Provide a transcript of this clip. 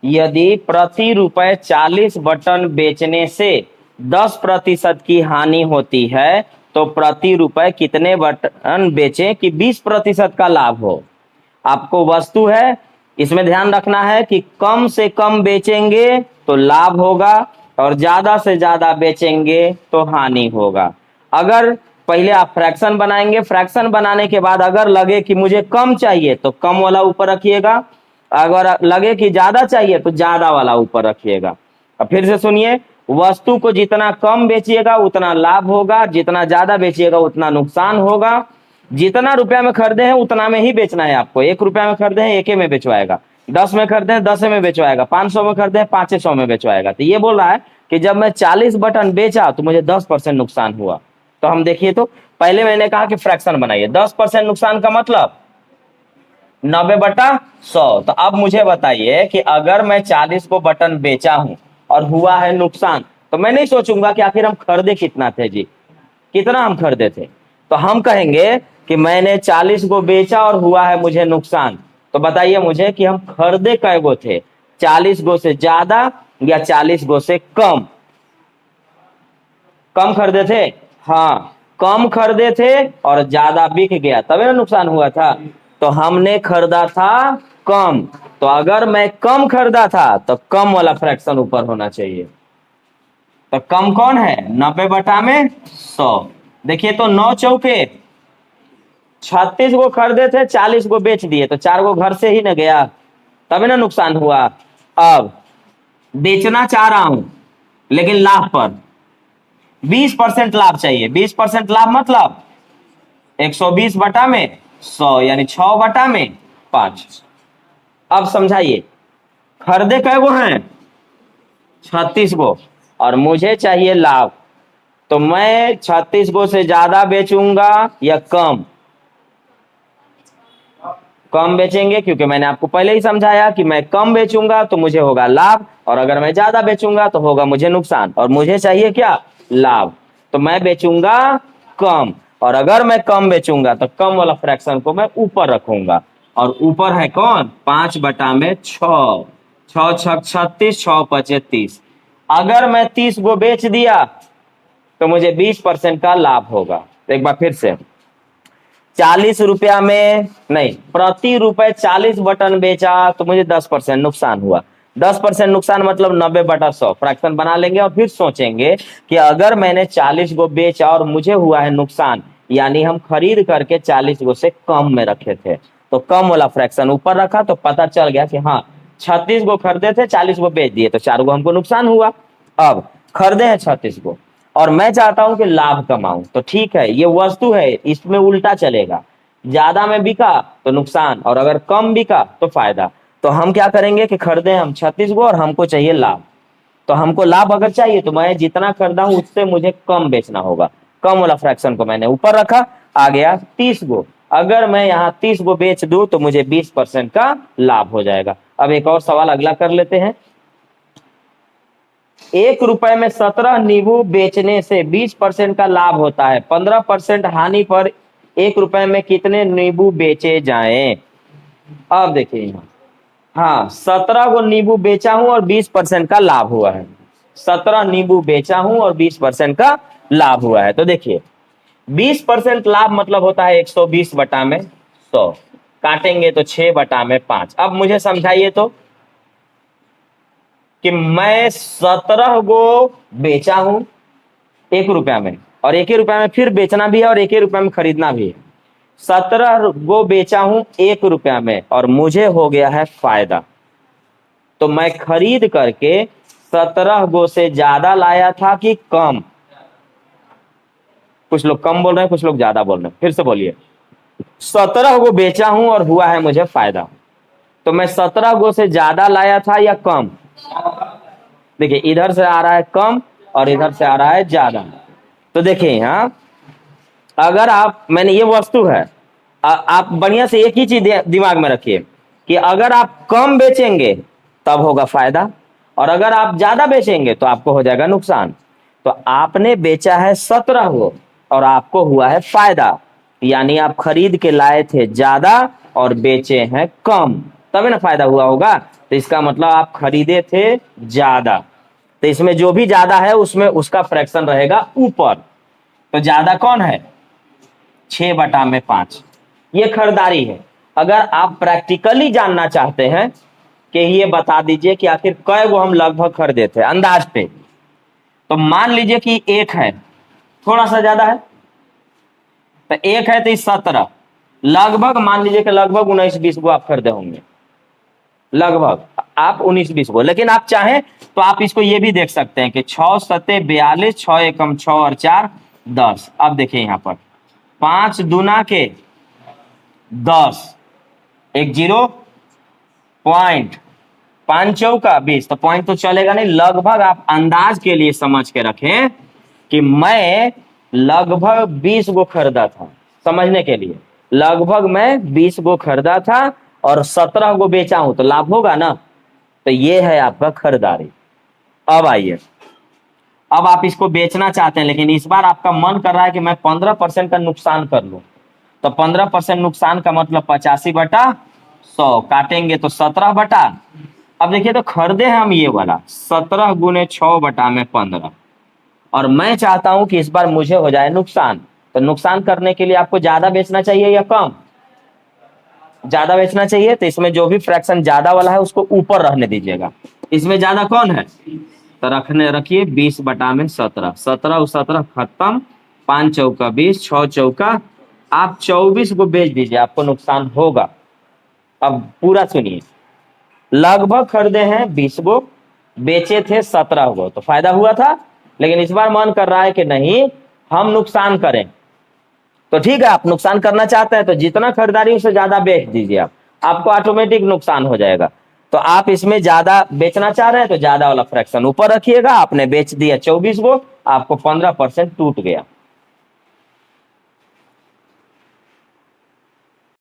यदि प्रति रुपए 40 बटन बेचने से 10% की हानि होती है तो प्रति रुपए कितने बटन बेचें कि 20% का लाभ हो। आपको वस्तु है, इसमें ध्यान रखना है कि कम से कम बेचेंगे तो लाभ होगा और ज्यादा से ज्यादा बेचेंगे तो हानि होगा। अगर पहले आप फ्रैक्शन बनाएंगे, फ्रैक्शन बनाने के बाद अगर लगे कि मुझे कम चाहिए तो कम वाला ऊपर रखिएगा, अगर लगे कि ज्यादा चाहिए तो ज्यादा वाला ऊपर रखिएगा। अब फिर से सुनिए, वस्तु को जितना कम बेचिएगा उतना लाभ होगा, जितना ज्यादा बेचिएगा उतना नुकसान होगा। जितना रुपया में खरीदे हैं उतना में ही बेचना है आपको। 1 रुपया में खरीदे हैं 1 में बेचवाएगा, 10 में खरीदे हैं 10 में बेचवाएगा, 500 में खरीदे हैं 500 में बेचवाएगा। तो ये बोल रहा है कि जब मैं 40 बटन बेचा तो मुझे 10% नुकसान हुआ। तो हम देखिए, तो पहले मैंने कहा कि फ्रैक्शन बनाइए, 10% नुकसान का मतलब 90/100। तो अब मुझे बताइए कि अगर मैं 40 को बटन बेचा हूं और हुआ है नुकसान, तो मैं नहीं सोचूंगा कि आखिर हम खरीदे कितना थे जी, कितना हम खरीदे थे। तो हम कहेंगे कि मैंने 40 को बेचा और हुआ है मुझे नुकसान। तो बताइए मुझे कि हम खरीदे कै गो थे, 40 गो से ज्यादा या 40 गो से कम? कम खरीदे थे, हाँ कम खरीदे थे और ज्यादा बिक गया तभी ना नुकसान हुआ था। तो हमने खरीदा था कम, तो अगर मैं कम खरीदा था तो कम वाला फ्रैक्शन ऊपर होना चाहिए। तो कम कौन है? 90/100। देखिए तो 9 चौके 36 को खरीदे थे, 40 को बेच दिए, तो 4 को घर से ही न गया, तभी ना नुकसान हुआ। अब बेचना चाह रहा हूं लेकिन लाभ पर 20% लाभ चाहिए। 20% लाभ मतलब 120/100 यानी 6/5। अब समझाइए, खरीदे कै गो हैं? 36 गो और मुझे चाहिए लाभ। तो मैं 36 गो से ज्यादा बेचूंगा या कम? कम बेचेंगे, क्योंकि मैंने आपको पहले ही समझाया कि मैं कम बेचूंगा तो मुझे होगा लाभ, और अगर मैं ज्यादा बेचूंगा तो होगा मुझे नुकसान, और मुझे चाहिए क्या? लाभ। तो मैं बेचूंगा कम, और अगर मैं कम बेचूंगा तो कम वाला फ्रैक्शन को मैं ऊपर रखूंगा, और ऊपर है कौन? 5/6। 6 6 36, 6 5 30। अगर मैं 30 गो बेच दिया तो मुझे 20% का लाभ होगा। तो एक बार फिर से, 40 रुपया में नहीं, प्रति रुपए 40 बटन बेचा तो मुझे 10% नुकसान हुआ। 10% नुकसान मतलब 90/100। फ्रैक्शन बना लेंगे और फिर सोचेंगे कि अगर मैंने 40 गो बेचा और मुझे हुआ है नुकसान, यानी हम खरीद करके 40 गो से कम में रखे थे, तो कम वाला फ्रैक्शन ऊपर रखा, तो पता चल गया कि हाँ 36 गो खरीदे थे, 40 गो बेच दिए, तो 4 गो हमको नुकसान हुआ। अब खरीदे हैं 36 गो और मैं चाहता हूं कि लाभ कमाऊं, तो ठीक है, ये वस्तु है, इसमें उल्टा चलेगा। ज्यादा में बिका तो नुकसान, और अगर कम बिका तो फायदा। तो हम क्या करेंगे कि खरीदे हम 36 गो और हमको चाहिए लाभ। तो हमको लाभ अगर चाहिए तो मैं जितना खरीदा हूं उससे मुझे कम बेचना होगा। कम वाला फ्रैक्शन को मैंने ऊपर रखा, आ गया 30 गो। अगर मैं यहाँ 30 गो बेच दूं तो मुझे 20% का लाभ हो जाएगा। अब एक और सवाल अगला कर लेते हैं। 1 रुपए में 17 नींबू बेचने से 20% का लाभ होता है। 15% हानि पर 1 रुपए में कितने नींबू बेचे जाएं? अब देखिए यहाँ, हाँ 17 को नींबू बेचा हूं और 20% का लाभ हुआ है। 17 नींबू बेचा हूं और 20% का लाभ हुआ है। तो देखिए 20% लाभ मतलब होता है 120/100, काटेंगे तो 6/5। अब मुझे समझाइए तो कि मैं 17 गो बेचा हूं 1 रुपया में, और 1 रुपया में फिर बेचना भी है और 1 रुपया में खरीदना भी है। 17 गो बेचा हूं 1 रुपया में और मुझे हो गया है फायदा। तो मैं खरीद करके 17 गो से ज्यादा लाया था कि कम? कुछ लोग कम बोल रहे हैं, कुछ लोग ज्यादा बोल रहे हैं, फिर से बोलिए। 17 गो बेचा हूं और हुआ है मुझे फायदा, तो मैं 17 गो से ज्यादा लाया था या कम? देखिए इधर से आ रहा है कम और इधर से आ रहा है ज्यादा। तो देखिए यहाँ, अगर आप, मैंने ये वस्तु है, आप बढ़िया से एक ही चीज दिमाग में रखिए कि अगर आप कम बेचेंगे तब होगा फायदा, और अगर आप ज्यादा बेचेंगे तो आपको हो जाएगा नुकसान। तो आपने बेचा है 17 गो और आपको हुआ है फायदा, यानी आप खरीद के लाए थे ज्यादा और बेचे हैं कम। तभी ना फायदा हुआ होगा। तो इसका मतलब आप खरीदे थे ज्यादा, तो इसमें जो भी ज्यादा है उसमें उसका फ्रैक्शन रहेगा ऊपर। तो ज्यादा कौन है? 6/5। ये खरीदारी है। अगर आप प्रैक्टिकली जानना चाहते हैं कि ये बता दीजिए कि आखिर कै गो हम लगभग खरीदे थे अंदाज पे, तो मान लीजिए कि 1 है, थोड़ा सा ज्यादा है, तो 1 है तो 17, लगभग मान लीजिए कि लगभग 19-20 गो आप खरीदे होंगे, लगभग आप 19-20 गो। लेकिन आप चाहें तो आप इसको ये भी देख सकते हैं कि 6 सत्ते 42, 6 एकम 6 और 4 10। अब देखिए यहाँ पर 5 दूना के 10, एक 0 पॉइंट, 5 चौका 20, तो पॉइंट तो चलेगा नहीं। लगभग आप अंदाज के लिए समझ के रखें कि मैं लगभग 20 गो खरीदा था, समझने के लिए लगभग मैं 20 गो खरीदा था और 17 गो बेचा हूं, तो लाभ होगा ना। तो ये है आपका खरीदारी। अब आइए, अब आप इसको बेचना चाहते हैं, लेकिन इस बार आपका मन कर रहा है कि मैं 15% का नुकसान कर लूं। तो 15% नुकसान का मतलब 85/100 काटेंगे तो 17 अब देखिए, तो खरीदे हैं हम ये वाला 17 गुने 6/15, और मैं चाहता हूं कि इस बार मुझे हो जाए नुकसान। तो नुकसान करने के लिए आपको ज्यादा बेचना चाहिए या कम? ज्यादा बेचना चाहिए। तो इसमें जो भी फ्रैक्शन ज्यादा वाला है उसको ऊपर रहने दीजिएगा। इसमें ज्यादा कौन है? तो रखिए 20/17, 17 17 खत्म, 5 चौका 20, 6 चौका, आप 24 को बेच दीजिए, आपको नुकसान होगा। अब पूरा सुनिए, लगभग खरीदे हैं 20 गो, बेचे थे 17 गो, तो फायदा हुआ था। लेकिन इस बार मन कर रहा है कि नहीं, हम नुकसान करें। तो ठीक है, आप नुकसान करना चाहते हैं तो जितना खरीदारी उससे ज्यादा बेच दीजिए, आपको ऑटोमेटिक नुकसान हो जाएगा। तो आप इसमें ज्यादा बेचना चाह रहे हैं तो ज्यादा वाला फ्रैक्शन ऊपर रखिएगा। आपने बेच दिया 24 गो, आपको 15% टूट गया।